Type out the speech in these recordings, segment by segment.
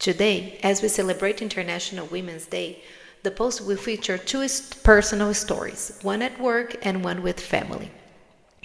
Today, as we celebrate International Women's Day, the post will feature two personal stories, one at work and one with family,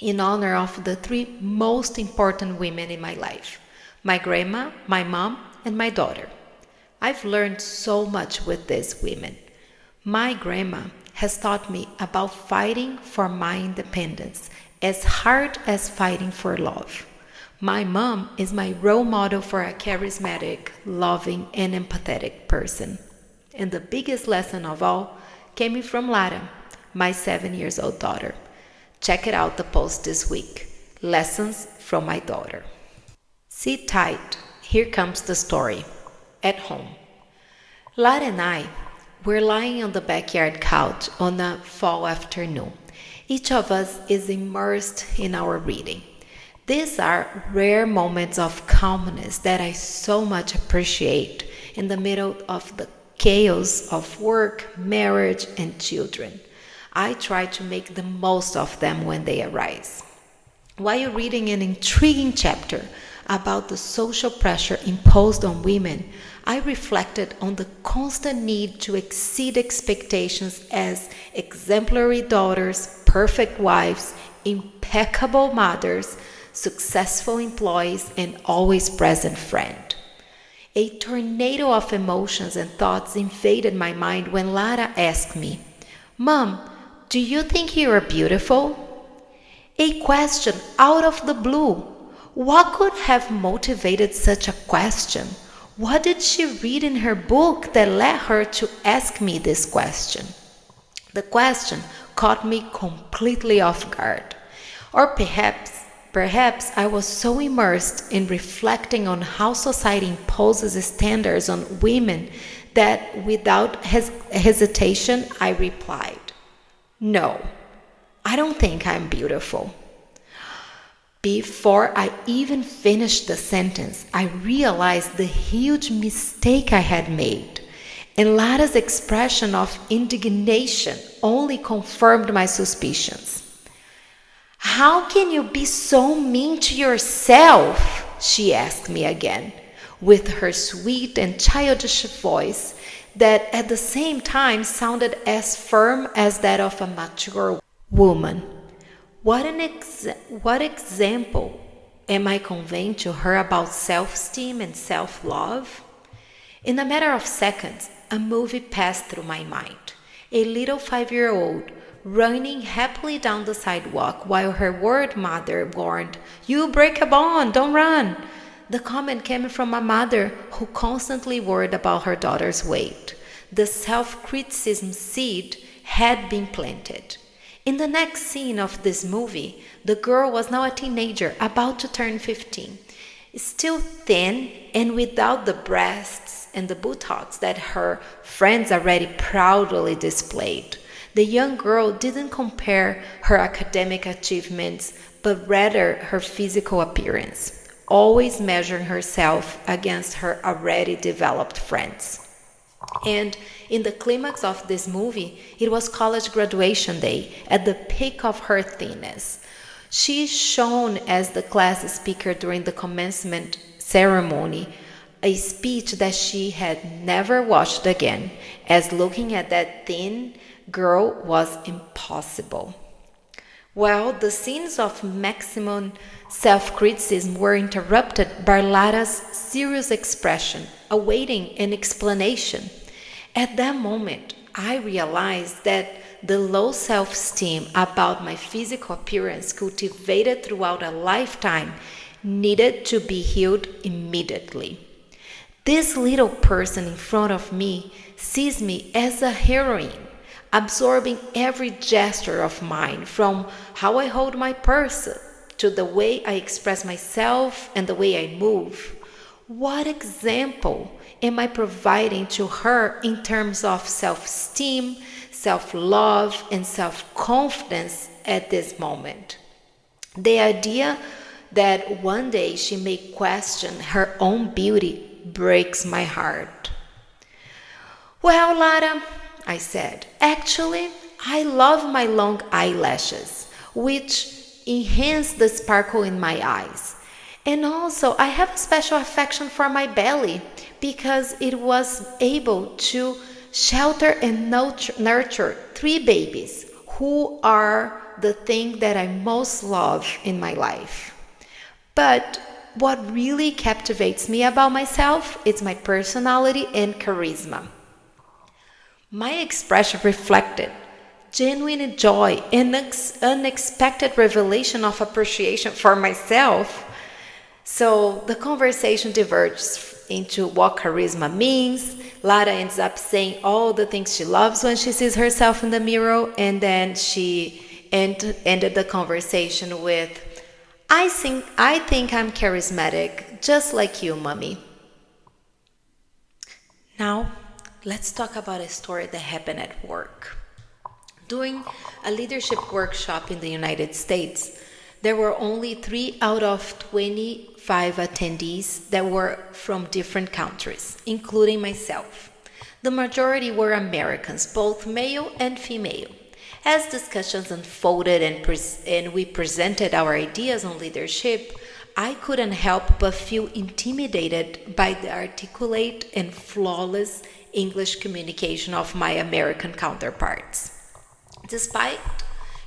in honor of the three most important women in my life: my grandma, my mom, and my daughter. I've learned so much with these women. My grandma has taught me about fighting for my independence as hard as fighting for love. My mom is my role model for a charismatic, loving, and empathetic person. And the biggest lesson of all came from Lara, my 7 years old daughter. Check it out the post this week. Lessons from my daughter. Sit tight. Here comes the story. At home. Lara and I were lying on the backyard couch on a fall afternoon. Each of us is immersed in our reading. These are rare moments of calmness that I so much appreciate in the middle of the chaos of work, marriage, and children. I try to make the most of them when they arise. While reading an intriguing chapter about the social pressure imposed on women, I reflected on the constant need to exceed expectations as exemplary daughters, perfect wives, impeccable mothers, successful employees, and always present friend. A tornado of emotions and thoughts invaded my mind when Lara asked me, "Mom, do you think you are beautiful?" A question out of the blue. What could have motivated such a question? What did she read in her book that led her to ask me this question? The question caught me completely off guard. Or perhaps I was so immersed in reflecting on how society imposes standards on women that without hesitation I replied, "No, I don't think I'm beautiful." Before I even finished the sentence, I realized the huge mistake I had made. And Lara's expression of indignation only confirmed my suspicions. "How can you be so mean to yourself?" she asked me again, with her sweet and childish voice that at the same time sounded as firm as that of a mature woman. What example am I conveying to her about self-esteem and self-love? In a matter of seconds, a movie passed through my mind. A little 5-year-old running happily down the sidewalk while her worried mother warned, "You'll break a bone, don't run." The comment came from a mother who constantly worried about her daughter's weight. The self-criticism seed had been planted. In the next scene of this movie, the girl was now a teenager about to turn 15, still thin and without the breasts and the buttocks that her friends already proudly displayed. The young girl didn't compare her academic achievements, but rather her physical appearance, always measuring herself against her already developed friends. And in the climax of this movie, it was college graduation day, at the peak of her thinness. She shone as the class speaker during the commencement ceremony, a speech that she had never watched again, as looking at that thin girl was impossible. Well, the scenes of maximum self-criticism were interrupted by Lara's serious expression, awaiting an explanation. At that moment, I realized that the low self-esteem about my physical appearance cultivated throughout a lifetime needed to be healed immediately. This little person in front of me sees me as a heroine, absorbing every gesture of mine, from how I hold my purse to the way I express myself and the way I move. What example am I providing to her in terms of self-esteem, self-love, and self-confidence at this moment? The idea that one day she may question her own beauty breaks my heart. "Well, Lara," I said, "actually, I love my long eyelashes, which enhance the sparkle in my eyes. And also, I have a special affection for my belly, because it was able to shelter and nurture three babies who are the thing that I most love in my life. But what really captivates me about myself is my personality and charisma. My expression reflected genuine joy and unexpected revelation of appreciation for myself. So the conversation diverges into what charisma means. Lara ends up saying all the things she loves when she sees herself in the mirror, and then she ended the conversation with, I think I'm charismatic, just like you, mommy. Now, let's talk about a story that happened at work. During a leadership workshop in the United States, there were only 3 out of 25 attendees that were from different countries, including myself. The majority were Americans, both male and female. As discussions unfolded and we presented our ideas on leadership, I couldn't help but feel intimidated by the articulate and flawless English communication of my American counterparts. Despite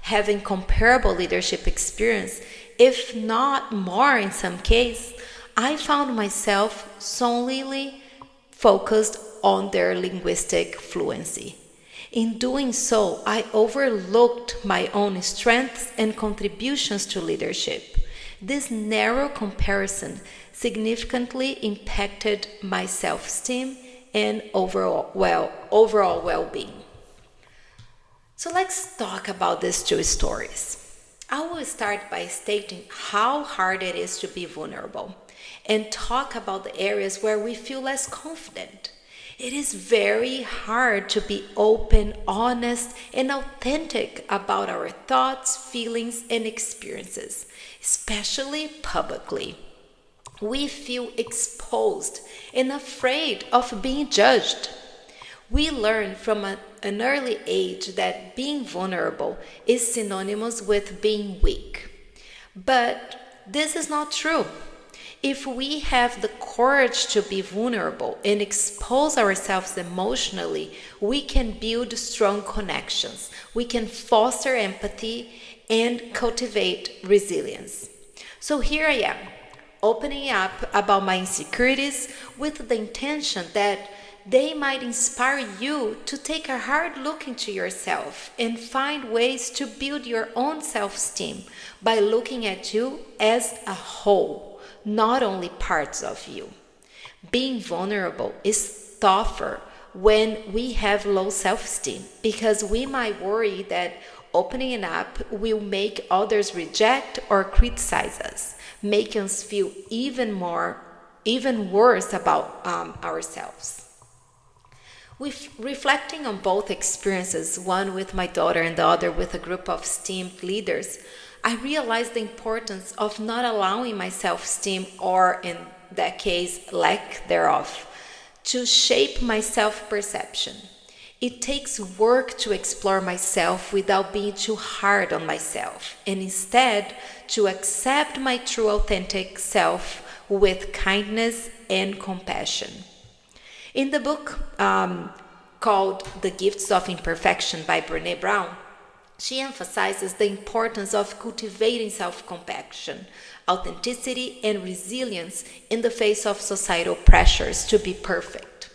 having comparable leadership experience, if not more in some cases, I found myself solely focused on their linguistic fluency. In doing so, I overlooked my own strengths and contributions to leadership. This narrow comparison significantly impacted my self-esteem and overall well-being. So let's talk about these two stories. I will start by stating how hard it is to be vulnerable and talk about the areas where we feel less confident. It is very hard to be open, honest, and authentic about our thoughts, feelings, and experiences, especially publicly. We feel exposed and afraid of being judged. We learn from an early age that being vulnerable is synonymous with being weak. But this is not true. If we have the courage to be vulnerable and expose ourselves emotionally, we can build strong connections. We can foster empathy and cultivate resilience. So here I am, opening up about my insecurities with the intention that they might inspire you to take a hard look into yourself and find ways to build your own self-esteem by looking at you as a whole, not only parts of you. Being vulnerable is tougher when we have low self-esteem because we might worry that opening up will make others reject or criticize us, making us feel even worse about ourselves. With reflecting on both experiences, one with my daughter and the other with a group of esteemed leaders, I realized the importance of not allowing my self-esteem, or in that case, lack thereof, to shape my self-perception. It takes work to explore myself without being too hard on myself, and instead to accept my true authentic self with kindness and compassion. In the book called The Gifts of Imperfection by Brené Brown, she emphasizes the importance of cultivating self-compassion, authenticity, and resilience in the face of societal pressures to be perfect.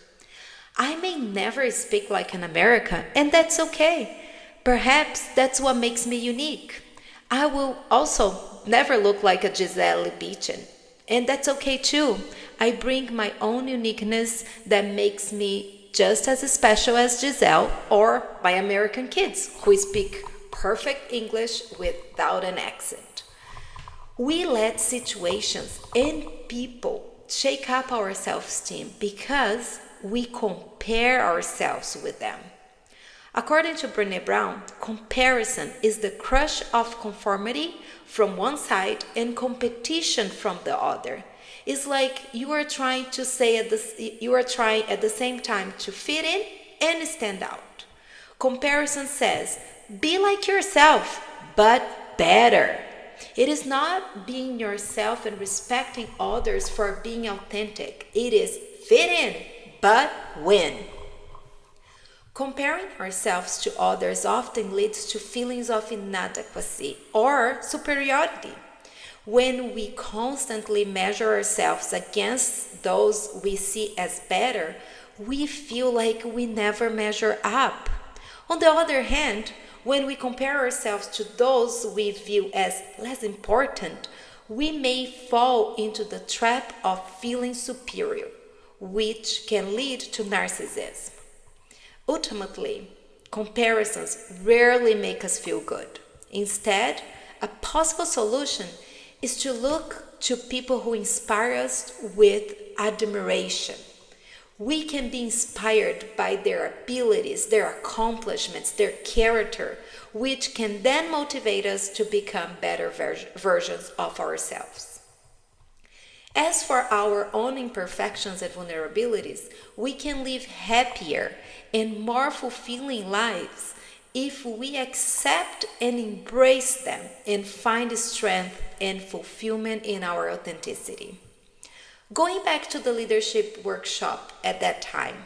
I may never speak like an American, and that's okay. Perhaps that's what makes me unique. I will also never look like a Gisele Bündchen, and that's okay too. I bring my own uniqueness that makes me just as special as Gisele or my American kids who speak perfect English without an accent. We let situations and people shake up our self-esteem because we compare ourselves with them. According to Brené Brown, comparison is the crush of conformity from one side and competition from the other. It's like you are trying at the same time to fit in and stand out. Comparison says, be like yourself, but better. It is not being yourself and respecting others for being authentic. It is fit in, but win. Comparing ourselves to others often leads to feelings of inadequacy or superiority. When we constantly measure ourselves against those we see as better, we feel like we never measure up. On the other hand, when we compare ourselves to those we view as less important, we may fall into the trap of feeling superior, which can lead to narcissism. Ultimately, comparisons rarely make us feel good. Instead, a possible solution is to look to people who inspire us with admiration. We can be inspired by their abilities, their accomplishments, their character, which can then motivate us to become better versions of ourselves. As for our own imperfections and vulnerabilities, we can live happier and more fulfilling lives if we accept and embrace them and find strength and fulfillment in our authenticity. Going back to the leadership workshop at that time,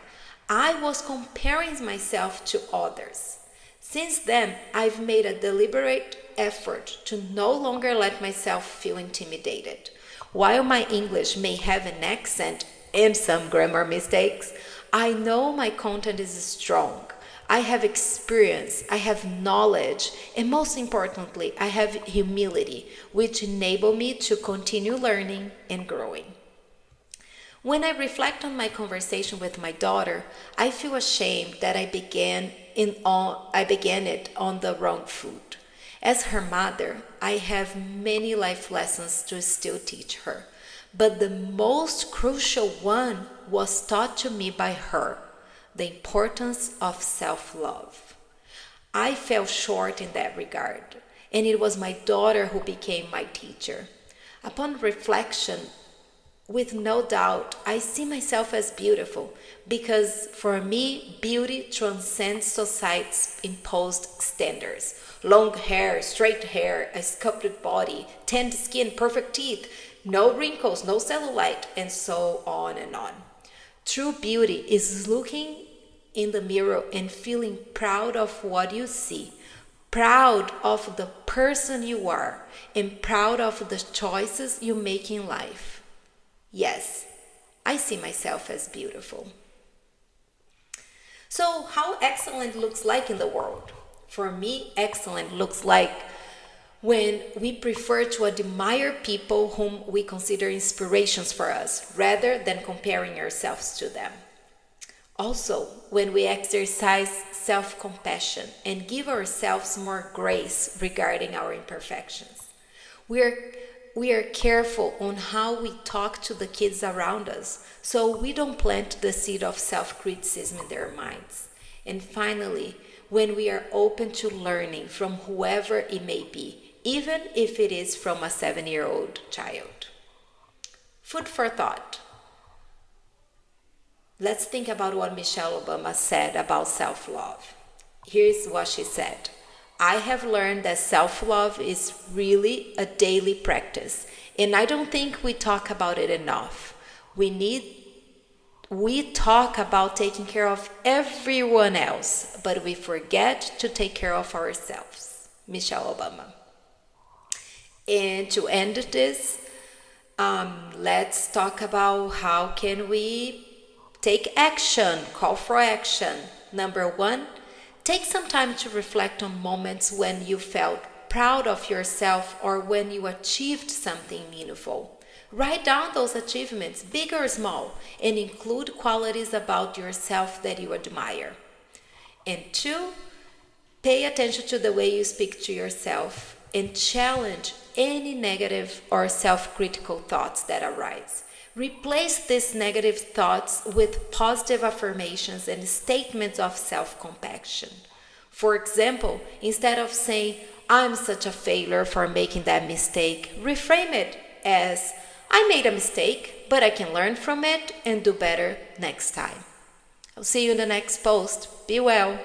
I was comparing myself to others. Since then, I've made a deliberate effort to no longer let myself feel intimidated. While my English may have an accent and some grammar mistakes, I know my content is strong. I have experience, I have knowledge, and most importantly, I have humility, which enable me to continue learning and growing. When I reflect on my conversation with my daughter, I feel ashamed that I began it on the wrong foot. As her mother, I have many life lessons to still teach her, but the most crucial one was taught to me by her: the importance of self-love. I fell short in that regard, and it was my daughter who became my teacher. Upon reflection, with no doubt, I see myself as beautiful because for me, beauty transcends society's imposed standards. Long hair, straight hair, a sculpted body, tanned skin, perfect teeth, no wrinkles, no cellulite, and so on and on. True beauty is looking in the mirror and feeling proud of what you see, proud of the person you are, and proud of the choices you make in life. Yes, I see myself as beautiful. So, how excellent looks like in the world? For me, excellent looks like when we prefer to admire people whom we consider inspirations for us, rather than comparing ourselves to them. Also, when we exercise self-compassion and give ourselves more grace regarding our imperfections. We are careful on how we talk to the kids around us, so we don't plant the seed of self-criticism in their minds. And finally, when we are open to learning from whoever it may be, even if it is from a 7-year-old child. Food for thought. Let's think about what Michelle Obama said about self-love. Here's what she said. I have learned that self-love is really a daily practice, and I don't think we talk about it enough. We talk about taking care of everyone else, but we forget to take care of ourselves. Michelle Obama. And to end this, let's talk about how can we take action, call for action. Number 1, take some time to reflect on moments when you felt proud of yourself or when you achieved something meaningful. Write down those achievements, big or small, and include qualities about yourself that you admire. And 2, pay attention to the way you speak to yourself and challenge any negative or self-critical thoughts that arise. Replace these negative thoughts with positive affirmations and statements of self-compassion. For example, instead of saying, "I'm such a failure for making that mistake," reframe it as, "I made a mistake, but I can learn from it and do better next time." I'll see you in the next post. Be well.